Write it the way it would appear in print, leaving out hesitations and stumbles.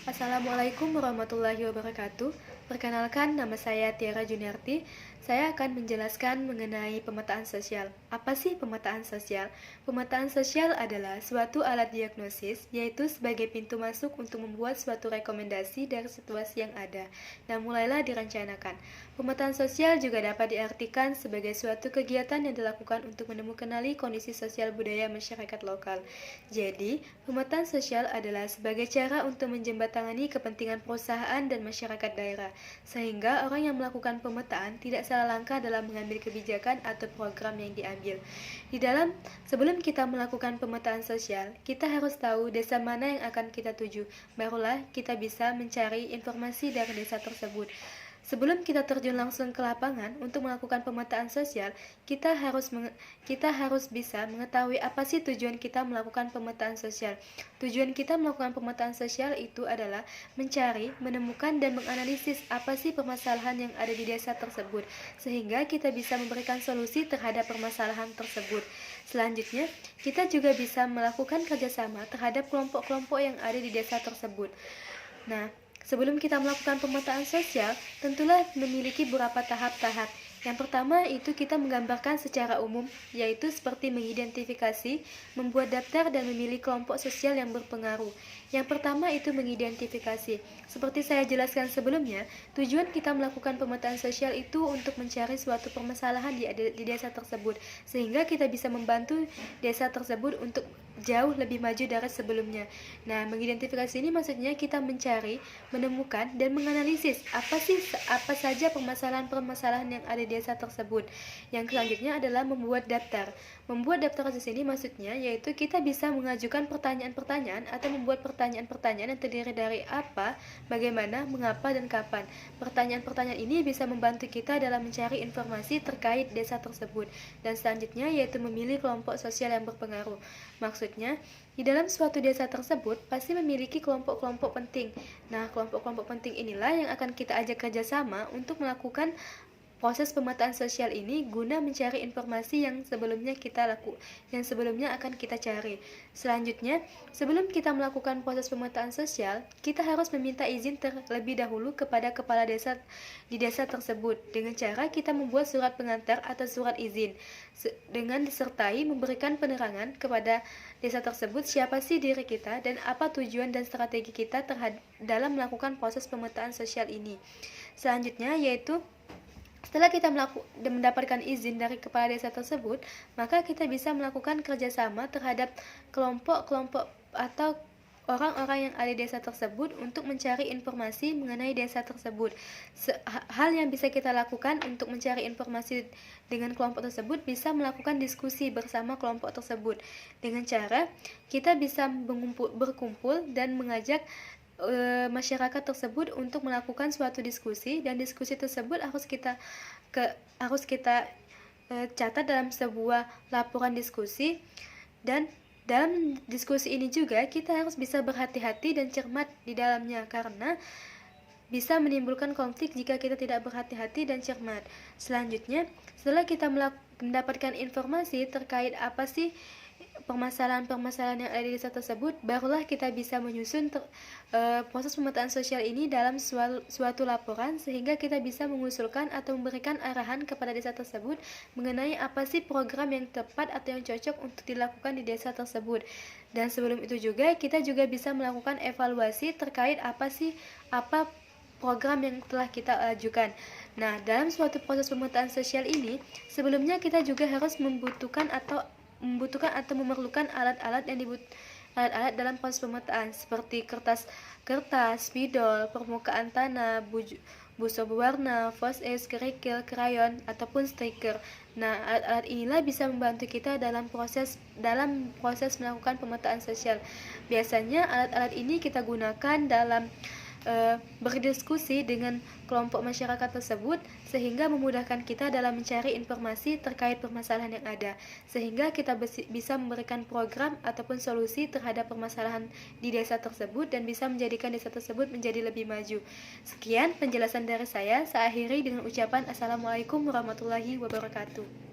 Assalamualaikum warahmatullahi wabarakatuh. Perkenalkan, nama saya Tiara Juniarti. Saya akan menjelaskan mengenai pemetaan sosial. Apa sih pemetaan sosial? Pemetaan sosial adalah suatu alat diagnosis, yaitu sebagai pintu masuk untuk membuat suatu rekomendasi dari situasi yang ada. Dan mulailah direncanakan. Pemetaan sosial juga dapat diartikan sebagai suatu kegiatan yang dilakukan untuk menemukanali kondisi sosial budaya masyarakat lokal. Jadi, pemetaan sosial adalah sebagai cara untuk menjembatani kepentingan perusahaan dan masyarakat daerah, sehingga orang yang melakukan pemetaan tidak salah langkah dalam mengambil kebijakan atau program yang diambil. Sebelum kita melakukan pemetaan sosial, kita harus tahu desa mana yang akan kita tuju, barulah kita bisa mencari informasi dari desa tersebut. Sebelum kita terjun langsung ke lapangan untuk melakukan pemetaan sosial, kita harus bisa mengetahui apa sih tujuan kita melakukan pemetaan sosial. Tujuan kita melakukan pemetaan sosial itu adalah mencari, menemukan, dan menganalisis apa sih permasalahan yang ada di desa tersebut, sehingga kita bisa memberikan solusi terhadap permasalahan tersebut. Selanjutnya, kita juga bisa melakukan kerjasama terhadap kelompok-kelompok yang ada di desa tersebut. Nah, sebelum kita melakukan pemetaan sosial, tentulah memiliki beberapa tahap-tahap. Yang pertama itu kita menggambarkan secara umum, yaitu seperti mengidentifikasi, membuat daftar, dan memilih kelompok sosial yang berpengaruh. Yang pertama itu mengidentifikasi. Seperti saya jelaskan sebelumnya, tujuan kita melakukan pemetaan sosial itu untuk mencari suatu permasalahan di desa tersebut, sehingga kita bisa membantu desa tersebut untuk jauh lebih maju dari sebelumnya. Nah, mengidentifikasi ini maksudnya kita mencari, menemukan, dan menganalisis apa saja permasalahan-permasalahan yang ada di desa tersebut. Yang selanjutnya adalah membuat daftar. Membuat daftar kasus ini maksudnya yaitu kita bisa mengajukan pertanyaan-pertanyaan atau membuat pertanyaan-pertanyaan yang terdiri dari apa, bagaimana, mengapa, dan kapan. Pertanyaan-pertanyaan ini bisa membantu kita dalam mencari informasi terkait desa tersebut. Dan selanjutnya yaitu memilih kelompok sosial yang berpengaruh. Maksudnya, di dalam suatu desa tersebut pasti memiliki kelompok-kelompok penting. Nah, kelompok-kelompok penting inilah yang akan kita ajak kerjasama untuk melakukan proses pemetaan sosial ini guna mencari informasi yang sebelumnya akan kita cari. Selanjutnya, sebelum kita melakukan proses pemetaan sosial, kita harus meminta izin terlebih dahulu kepada kepala desa di desa tersebut dengan cara kita membuat surat pengantar atau surat izin dengan disertai memberikan penerangan kepada desa tersebut siapa sih diri kita dan apa tujuan dan strategi kita dalam melakukan proses pemetaan sosial ini. Selanjutnya yaitu setelah kita mendapatkan izin dari kepala desa tersebut, maka kita bisa melakukan kerjasama terhadap kelompok-kelompok atau orang-orang yang ada di desa tersebut untuk mencari informasi mengenai desa tersebut. Hal yang bisa kita lakukan untuk mencari informasi dengan kelompok tersebut bisa melakukan diskusi bersama kelompok tersebut. Dengan cara kita bisa berkumpul dan mengajak masyarakat tersebut untuk melakukan suatu diskusi, dan diskusi tersebut harus kita catat dalam sebuah laporan diskusi. Dan dalam diskusi ini juga kita harus bisa berhati-hati dan cermat di dalamnya, karena bisa menimbulkan konflik jika kita tidak berhati-hati dan cermat. Selanjutnya, setelah kita mendapatkan informasi terkait apa sih permasalahan-permasalahan yang ada di desa tersebut, barulah kita bisa menyusun proses pemetaan sosial ini dalam suatu laporan, sehingga kita bisa mengusulkan atau memberikan arahan kepada desa tersebut mengenai apa sih program yang tepat atau yang cocok untuk dilakukan di desa tersebut. Dan sebelum itu juga kita juga bisa melakukan evaluasi terkait apa program yang telah kita ajukan. Nah, dalam suatu proses pemetaan sosial ini, sebelumnya kita juga harus membutuhkan atau memerlukan alat-alat dalam proses pemetaan seperti kertas, spidol, permukaan tanah, busa berwarna, fos-es, kerikil, krayon, ataupun stiker. Nah, alat-alat inilah bisa membantu kita dalam proses melakukan pemetaan sosial. Biasanya alat-alat ini kita gunakan dalam berdiskusi dengan kelompok masyarakat tersebut, sehingga memudahkan kita dalam mencari informasi terkait permasalahan yang ada, sehingga kita bisa memberikan program ataupun solusi terhadap permasalahan di desa tersebut dan bisa menjadikan desa tersebut menjadi lebih maju. Sekian penjelasan dari saya akhiri dengan ucapan Assalamualaikum warahmatullahi wabarakatuh.